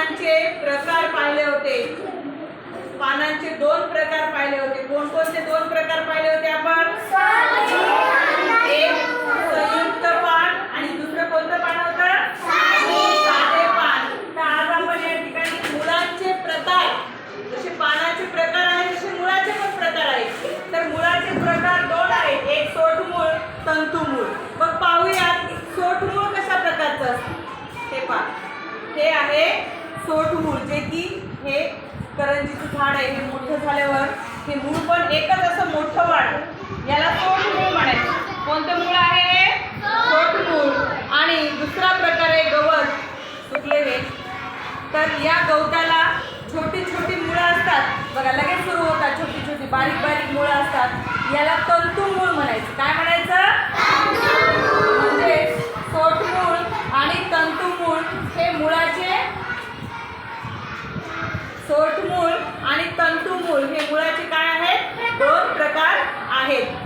पानांचे प्रकार पाहिले होते. पानांचे दोन प्रकार पाहिले होते. कोणकोणते दोन प्रकार पाहिले होते आपण? एक संयुक्त पान आणि दुसरं कोणतं पान होतं? साधे पान. तर आज आपण या ठिकाणी मुळांचे प्रकार, जसे पानाचे प्रकार आहेत तसे मुळाचे पण प्रकार आहेत. तर मुळाचे प्रकार दोन आहेत, एक सोटमूळ, तंतुमूळ. मग पाहूयात सोटमूळ कशा प्रकारचं असतं ते पहा. हे आहे सोटमूळ, जे की हे करंजीचं झाड आहे. हे मोठं झाल्यावर हे मूळ पण एकच असं मोठं वाढतं, याला सोटमूळ म्हणायचं. कोणतं मूळ आहे? सोटमूळ. आणि दुसरा प्रकार आहे गवत सुकलेले. तर या गवताला छोटी छोटी मुळं असतात बघा, लगेच सुरू होतात. छोटी छोटी बारीक बारीक मुळं असतात, याला तंतुमूळ म्हणायचं. काय म्हणायचं? म्हणजे सोटमूळ आणि तंतुमूळ हे मुळाचे, सोटमूळ आणि तंतुमूळ हे मुळाचे काय आहेत? दोन प्रकार आहेत.